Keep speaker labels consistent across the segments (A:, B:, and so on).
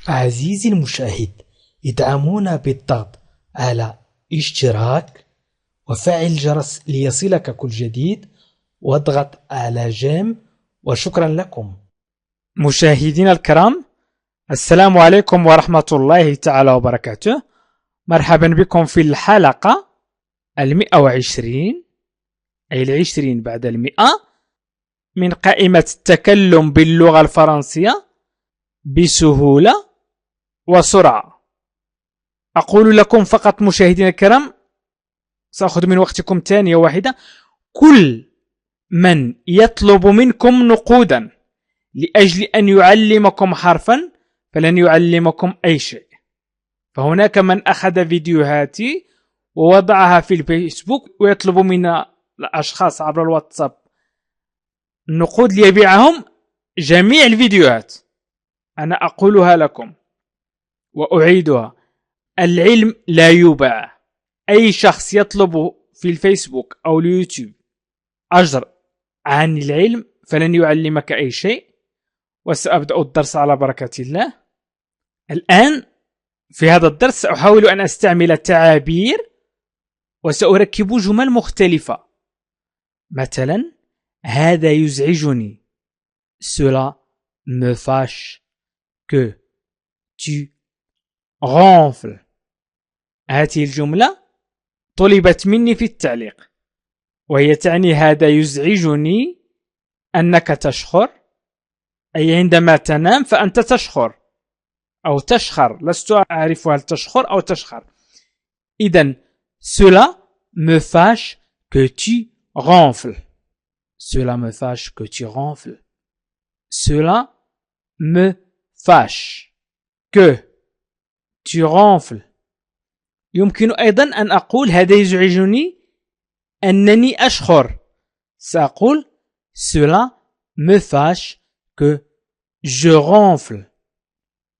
A: عزيزي المشاهد، ادعمونا بالضغط على اشتراك وفعل الجرس ليصلك كل جديد واضغط على جيم، وشكرا لكم.
B: مشاهدينا الكرام، السلام عليكم ورحمة الله تعالى وبركاته. مرحبا بكم في الحلقة 120، أي 20 بعد 100 من قائمة التكلم باللغة الفرنسية بسهولة وسرعة. أقول لكم فقط مشاهدينا الكرام، سأخذ من وقتكم ثانية واحدة. كل من يطلب منكم نقودا لأجل أن يعلمكم حرفا فلن يعلمكم أي شيء. فهناك من أخذ فيديوهاتي ووضعها في الفيسبوك ويطلب من الأشخاص عبر الواتساب النقود ليبيعهم جميع الفيديوهات. أنا أقولها لكم وأعيدها: العلم لا يباع. أي شخص يطلب في الفيسبوك أو اليوتيوب أجر عن العلم فلن يعلمك أي شيء. وسأبدأ الدرس على بركة الله. الآن في هذا الدرس سأحاول أن أستعمل تعابير وسأركب جمل مختلفة. مثلا: هذا يزعجني. Cela me fâche que tu ronfles. هذه الجملة طلبت مني في التعليق، وهي تعني هذا يزعجني أنك تشخر، أي عندما تنام فأنت تشخر أو تشخر. لست أعرف هل تشخر أو تشخر. إذن cela me fâche que tu ronfles. Cela me fâche que tu ronfles. Cela me fâche que tu ronfles. يمكن أيضا أن أقول هذا يزعجني أنني أشخر. سأقول cela me fâche que je ronfle.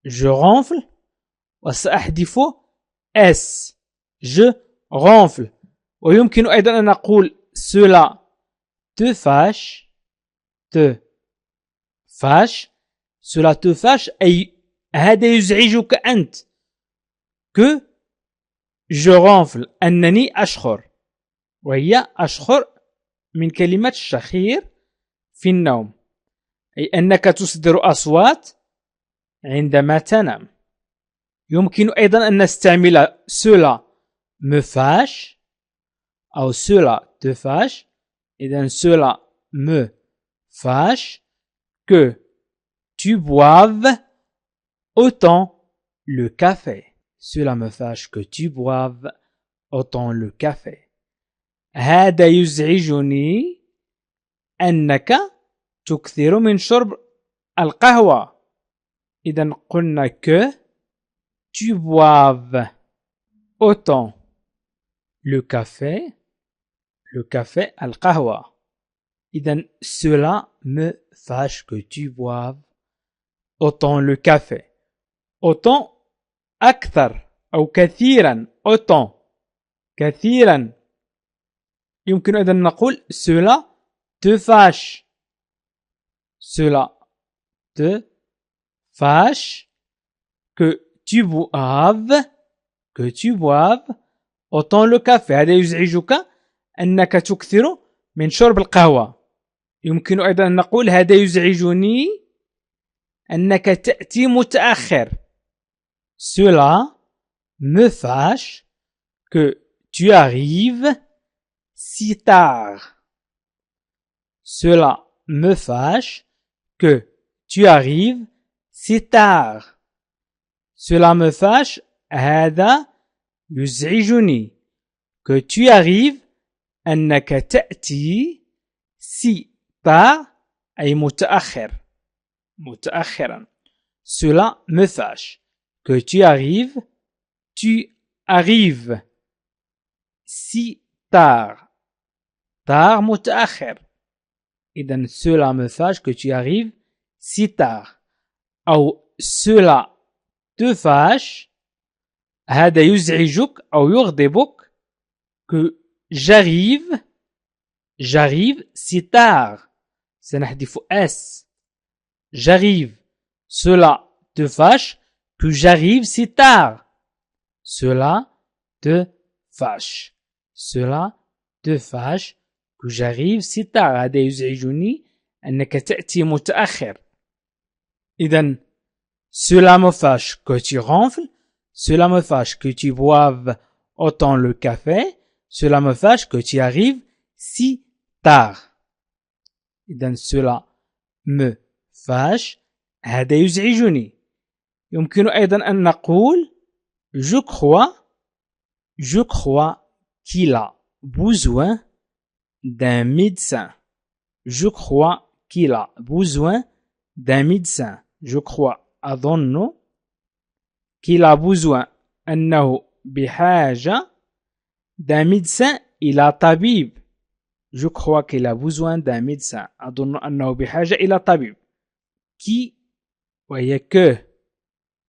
B: Je ronfle وسأحذف S. Je ronfle. ويمكن أيضا أن أقول cela te fâche. Te fâche. Cela te fâche أي هذا يزعجك أنت. Que je ronfle أنني أشخر، وهي أشخر من كلمة الشخير في النوم، أي أنك تصدر أصوات عندما تنام. يمكن أيضا أن نستعمل cela me fâche أو cela te fâche. إذن cela me fâche que tu boives autant le café. Cela me fâche que tu boives autant le café. هذا يزعجني أنك تكثر من شرب القهوة. إذن قلنا que tu boives autant le café. Le café القهوة. إذن cela me fâche que tu boives autant le café. autant أكثر أو كثيرا. autant كثيرا. يمكن أيضا نقول cela te fâche. Cela te fâche que tu boives autant le café. هذا يزعجك أنك تكثر من شرب القهوة. يمكن أيضا أن نقول هذا يزعجني أنك تأتي متأخر. Cela me fâche que tu arrives si tard. Cela me fâche que tu arrives si tard. Cela me fâche هذا يزعجني que tu arrives أنك تأتي si tard أي متأخرا. Cela me fâche que tu arrives si tard. tard متأخر. إذن cela me fâche que tu arrives si tard. أو cela te fâche هذا يزعجك أو يغضبك que j'arrive si tard. سنحذف S. J'arrive. Cela te fâche que j'arrive si tard. Cela te fâche. Cela te fâche que j'arrive si tard. هذا يزعجني أنك تأتي متأخر. إذن cela me fâche que tu ronfles. Cela me fâche que tu boives autant le café. Cela me fâche que tu arrives si tard. إذن cela me fâche. هذا يزعجني. يمكن أيضا أن نقول je crois qu'il a besoin d'un médecin. Je crois qu'il a besoin d'un médecin. Je crois أظن qu'il a besoin أنه بحاجة d'un médecin إلى طبيب. Je crois qu'il a besoin d'un médecin. أظن أنه بحاجة إلى طبيب. Qui وهي que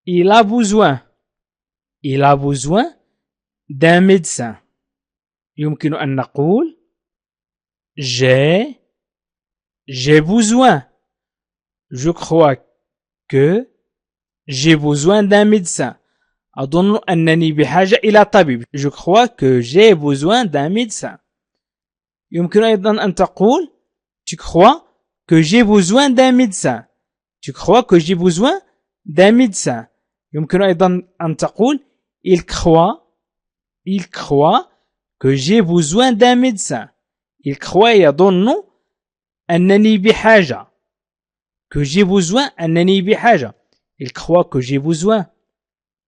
B: il a besoin d'un médecin. يمكن أن نقول j'ai besoin. Je crois que j'ai besoin d'un médecin. أظن أنني بحاجة إلى طبيب. Je crois que j'ai besoin d'un médecin. يمكن أيضا أن تقول tu crois que j'ai besoin d'un médecin. Tu crois que j'ai besoin d'un médecin. يمكن أيضا أن تقول il croit que j'ai besoin d'un médecin. Il croit يظن أنني بحاجة. Que j'ai besoin أنني بحاجة. Il croit que j'ai besoin.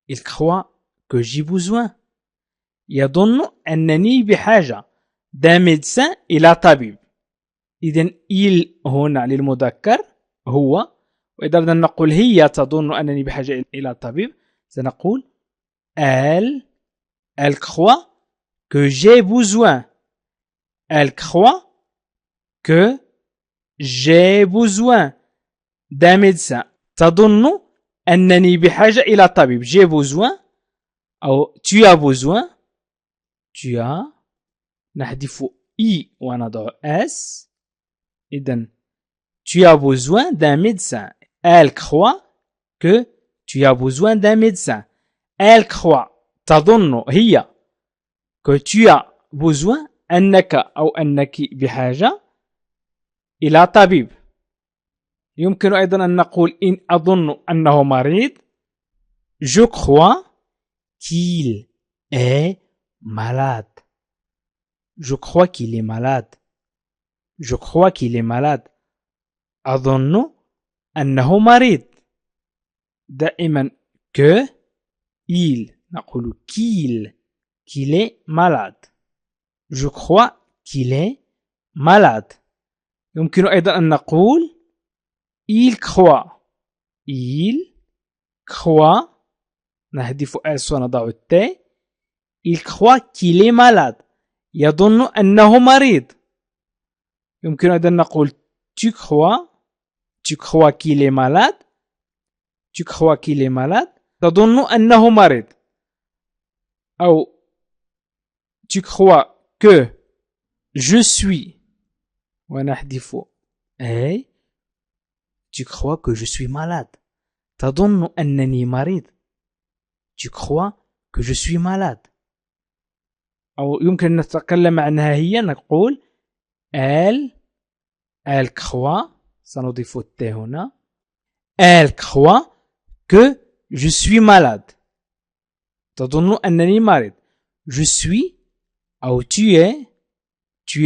B: Il croit que j'ai besoin. يظن أنني بحاجة d'un médecin إلى طبيب. إذن il هنا للمذكر هو. وإذا بدنا نقول هي تظن أنني بحاجة إلى طبيب سنقول elle croit que j'ai besoin. Elle croit que j'ai besoin d'un médecin. تظن أنني بحاجة إلى طبيب. J'ai besoin أو tu as besoin. Tu as نحذف I ونضع S. إذن tu as besoin d'un médecin. Elle croit que tu as besoin d'un médecin. Elle croit تظن هي que tu as besoin أنك أو أنك بحاجة إلى طبيب. يمكن أيضا أن نقول إن أظن أنه مريض. Je crois qu'il est malade. Je crois qu'il est malade. Je crois qu'il est malade. أظن أنه مريض. دائما que il نقول qu'il est malade. Je crois qu'il est malade. يمكن أيضا أن نقول il croit نحذف اس ونضع التاء. il croit qu'il est malade. يظن أنه مريض. يمكن أيضا أن نقول tu crois qu'il est malade. Tu crois qu'il est malade. تظن أنه مريض. أو tu crois que je suis ونحذف أي. Tu crois que je suis malade. تظن أنني مريض. Tu crois que je suis malade. أو يمكن أن نتكلم عنها هي نقول elle croit سنضيف التاء هنا. Elle croit que je suis malade. تظن أنني مريض. Je suis أو tu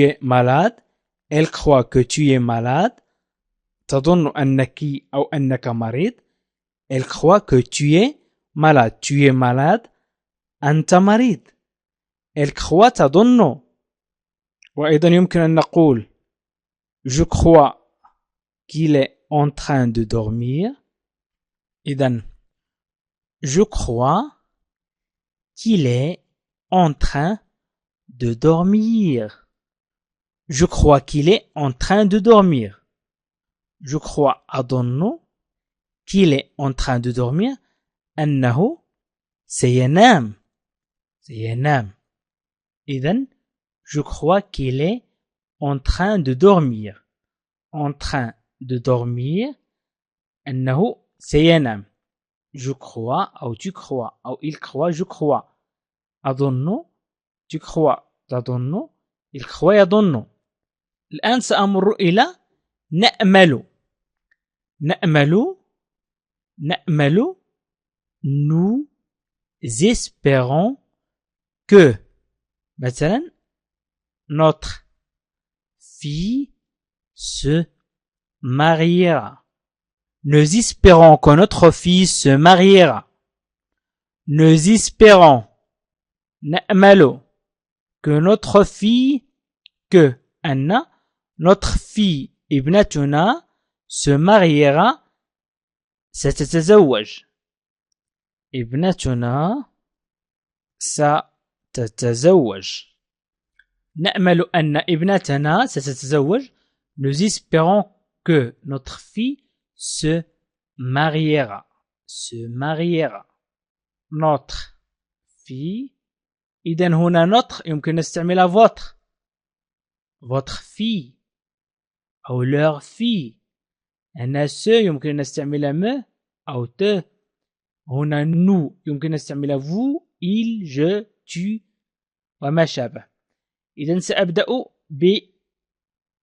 B: es malade. Elle croit que tu es malade. تظن أنك أو أنك مريض. Elle croit que tu es malade. Tu es malade. أنت مريض. Elle croit تظن. وأيضا يمكن أن نقول je crois qu'il est en train de dormir. إذن je crois qu'il est en train de dormir. Je crois qu'il est en train de dormir. Je crois أظن qu'il est en train de dormir. أنه سينام. إذن je crois qu'il est en train de dormir. En train de dormir. أنه سينام. je crois أو tu crois أو il croit je crois أظن tu crois تظن il croit يظن. الآن سأمر إلى نأمل. نأمل nous espérons que مثلا notre fille se mariera. Nous espérons que notre fille se mariera. Nous espérons نأمل que notre fille que أن notre fille ابنتنا se mariera ستتزوج. ابنتنا ستتزوج. نأمل أن ابنتنا ستتزوج. Nous espérons que notre fille se mariera. Se mariera. Notre fille. إذن هنا notre يمكن نستعملها votre. Votre fille. أو leur fille. هنا ce يمكن نستعملها me أو te. هنا nous يمكن نستعملها vous, il, je, tu وما شابه. إذن سأبدأ ب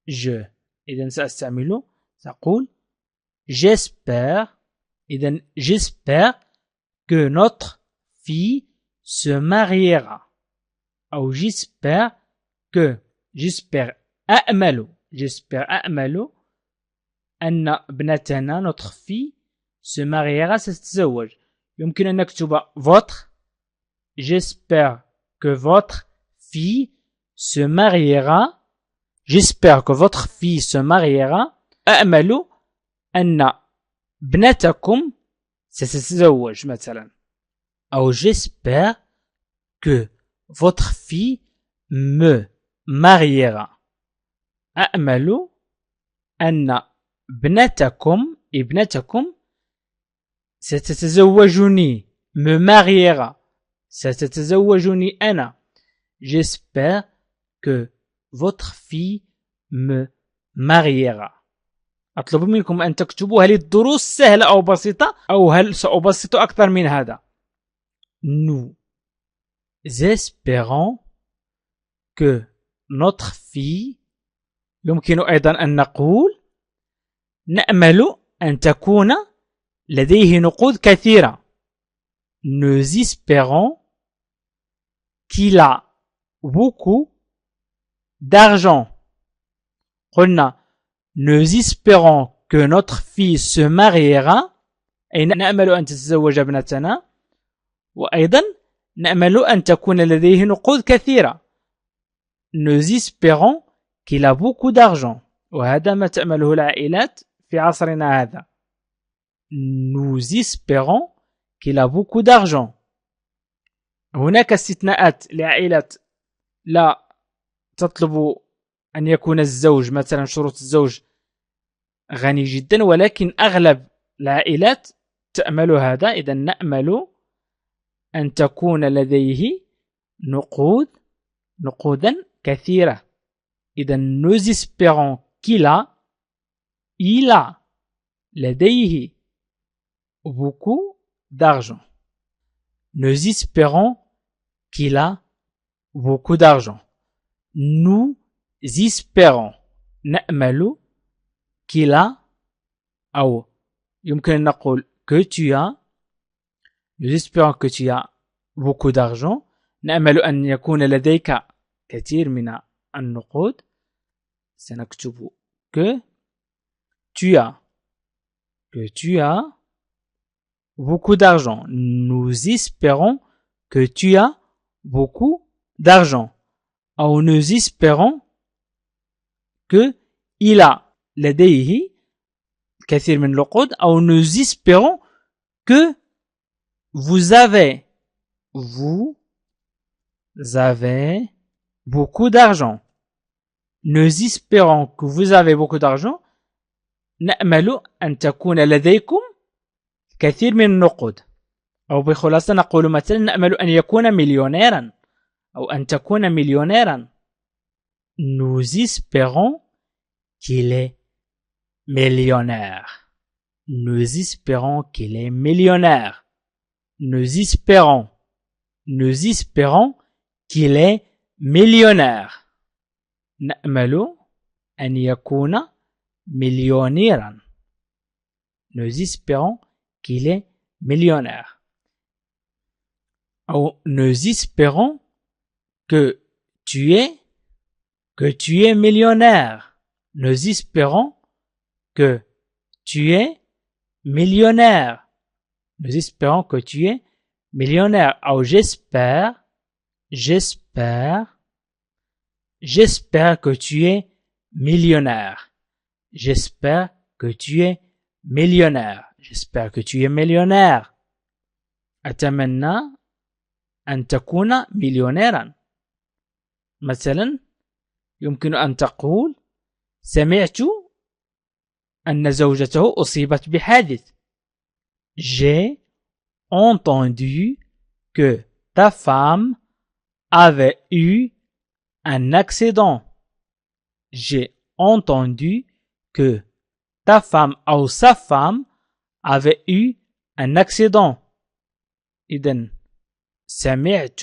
B: je. إذن سأستعمله سأقول j'espère. إذن j'espère que notre fille se mariera. أو j'espère que j'espère أأمل أن ابنتنا notre fille se mariera ستتزوج. يمكن أن نكتب votre. J'espère que votre fille se mariera. J'espère que votre fille se mariera. أأمل أن ابنتكم ستتزوج مثلا. أو j'espère que votre fille me mariera. أأمل أن ابنتكم ستتزوجني. me mariera. ستتزوجني أنا. J'espère que votre fille me mariera. أطلب منكم أن تكتبوا هل الدروس سهلة أو بسيطة أو هل سأبسط أكثر من هذا. Nous espérons que notre fille يمكن أيضا أن نقول نأمل أن تكون لديه نقود كثيرة. Nous espérons qu'il a beaucoup d'argent. قلنا nous espérons que notre fille se mariera. أي نأمل أن تتزوج ابنتنا. وأيضا نأمل أن تكون لديه نقود كثيرة. Nous espérons qu'il a beaucoup d'argent. وهذا ما تأمله العائلات في عصرنا هذا. Nous espérons qu'il a beaucoup d'argent. هناك استثناءات لعائلات لا تطلب أن يكون الزوج مثلا شروط الزوج غني جدا، ولكن أغلب العائلات تأمل هذا. إذا نأمل أن تكون لديه نقودا كثيرة. إذا nous espérons qu'il a لديه beaucoup d'argent. Nous espérons qu'il a beaucoup d'argent. Nous espérons نأمل qu'il a أو يمكن أن نقول que tu as. Nous espérons que tu as beaucoup d'argent. نأمل أن يكون لديك كثير من النقود. سنكتب que tu as beaucoup d'argent. Nous espérons que tu as beaucoup d'argent. أو nous espérons que il a لديه كثير من النقود. أو nous espérons que vous avez beaucoup d'argent. Nous espérons que vous avez beaucoup d'argent. نأمل أن تكون لديكم كثير من النقود. أو بخلاصة نقول مثلا نأمل أن يكون مليونيرا أو أن تكون مليونيرا. Nous espérons qu'il est millionnaire. Nous espérons qu'il est millionnaire. Nous espérons qu'il est millionnaire. نأمل أن يكون مليونيرا. Nous espérons qu'il est millionnaire. Ou nous espérons que tu es millionnaire. Nous espérons que tu es millionnaire. Nous espérons que tu es millionnaire. Ou j'espère que tu es millionnaire. J'espère que tu es millionnaire. J'espère que tu es millionnaire. أتمنى أن تكون مليونيرا. مثلا يمكن أن تقول سمعت أن زوجته أصيبت بحادث. J'ai entendu que ta femme avait eu un accident. J'ai entendu que ta femme ou sa femme avait eu un accident. إذن سمعت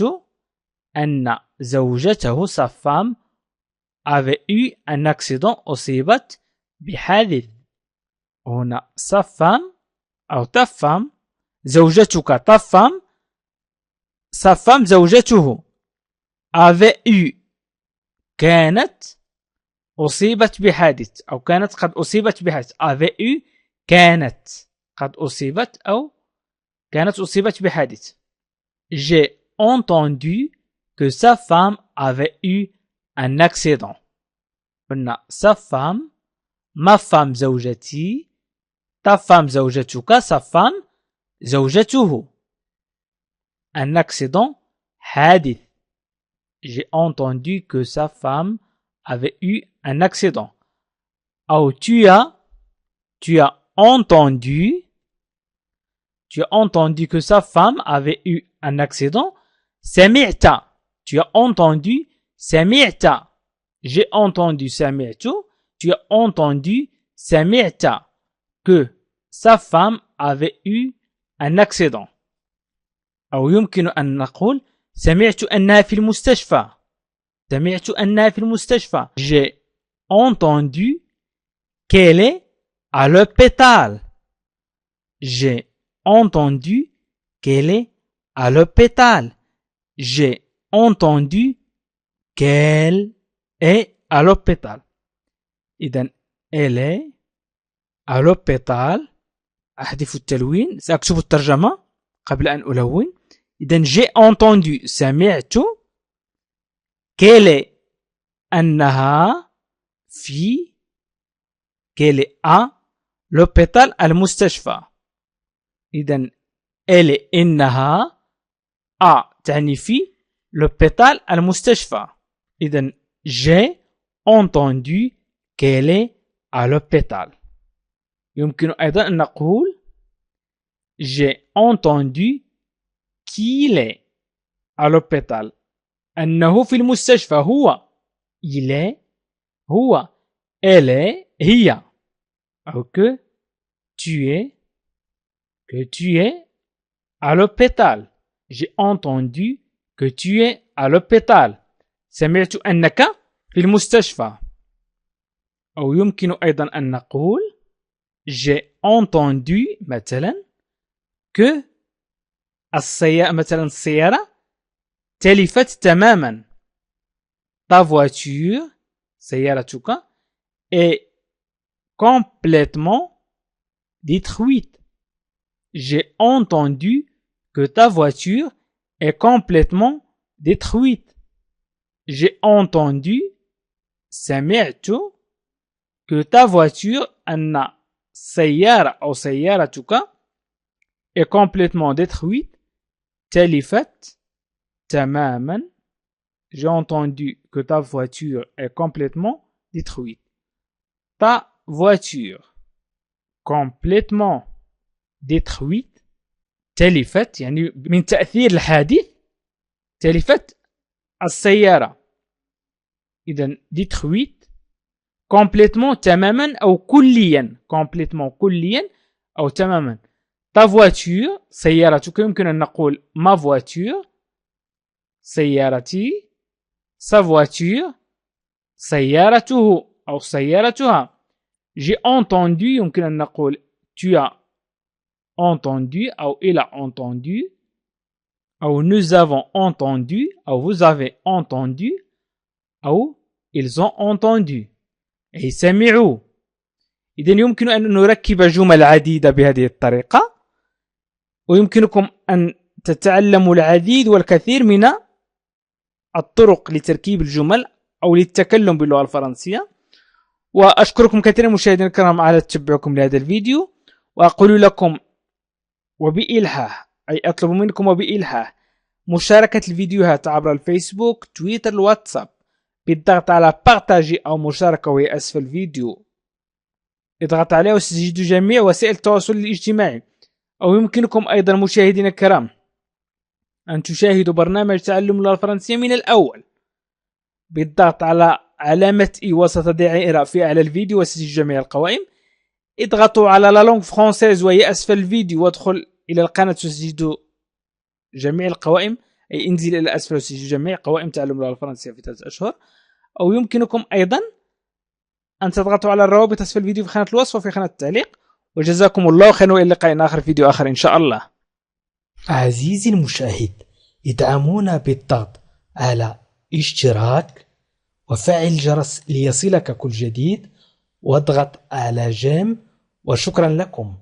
B: أن زوجته sa femme avait eu un accident أصيبت بحادث. هنا sa femme أو ta femme زوجتك ta femme sa femme زوجته avait eu كانت أصيبت بحادث أو كانت قد أصيبت بحادث avait eu كانت قد أصيبت أو كانت أصيبت بحادث. J'ai entendu que sa femme avait eu un accident. قلنا sa femme, ma femme زوجتي, ta femme زوجتك, sa femme زوجته. Un accident حادث. J'ai entendu que sa femme avait eu un accident. Ou tu as entendu que sa femme avait eu un accident. سمعت. Tu as entendu سمعت. J'ai entendu سمعت. Tu as entendu سمعت que sa femme avait eu un accident. أو يمكن أن نقول سمعت أنها في المستشفى. سمعت أنها في المستشفى. J'ai entendu qu'elle est à l'hôpital. J'ai entendu qu'elle est à l'hôpital. J'ai entendu qu'elle est à l'hôpital. إذن elle est à l'hôpital. أحذف التلوين. سأكتب الترجمة قبل أن ألون. إذن j'ai entendu سمعت qu'elle est أنها في qu'elle est à l'hôpital المستشفى. إذن elle est إنها à تعني في l'hôpital المستشفى. إذن j'ai entendu qu'elle est à l'hôpital. يمكن أيضا أن نقول j'ai entendu qu'il est à l'hôpital. أنه في المستشفى. هو il est هو elle est هي. أو que tu es à l'hôpital. J'ai entendu que tu es à l'hôpital. سمعت أنك في المستشفى. أو يمكن أيضا أن نقول j'ai entendu مثلا que السيارة تلفت تماما. Ta voiture سيارتك est complètement détruite. J'ai entendu que ta voiture est complètement détruite. J'ai entendu سمعت que ta voiture أن سيارة أو سيارتك est complètement détruite. تلفت تماما. J'ai entendu que ta voiture est complètement détruite. Ta voiture complètement détruite. تلفت يعني من تأثير الحادث تلفت السيارة. إذن détruite complètement تماما أو كليا. complètement كليا أو تماما ta voiture سيارتك، يمكن أن نقول ma voiture سيارتي، sa voiture سيارته أو سيارتها. j'ai entendu يمكن أن نقول tu as entendu أو il a entendu أو nous avons entendu أو vous avez entendu أو ils ont entendu أي سمعوا. إذن يمكن أن نركب جمل عديدة بهذه الطريقة، ويمكنكم أن تتعلموا العديد والكثير من الطرق لتركيب الجمل أو للتكلم باللغة الفرنسية. وأشكركم كثيرا مشاهدينا الكرام على تتبعكم لهذا الفيديو، وأقول لكم وبإلحاح، أي أطلب منكم وبإلحاح مشاركة الفيديوهات عبر الفيسبوك، تويتر، الواتساب، بالضغط على بارتاجي أو مشاركة وهي أسفل الفيديو. اضغط عليها وستجد جميع وسائل التواصل الاجتماعي. أو يمكنكم أيضا مشاهدينا الكرام أن تشاهدوا برنامج تعلم اللغة الفرنسية من الأول بالضغط على علامة إي وسط دائرة في أعلى الفيديو وستجد جميع القوائم. اضغطوا على لا لونغ فرونسيز وهي أسفل الفيديو وادخل إلى القناة وستجد جميع القوائم، أي انزل إلى أسفل وستجد جميع قوائم تعلم اللغة الفرنسية في 3 أشهر. أو يمكنكم أيضا أن تضغطوا على الروابط أسفل الفيديو في خانة الوصف وفي خانة التعليق. وجزاكم الله خيرا، وإلى لقاء آخر فيديو آخر إن شاء الله.
A: عزيزي المشاهد، ادعمونا بالضغط على اشتراك وفعل الجرس ليصلك كل جديد، واضغط على جيم، وشكرا لكم.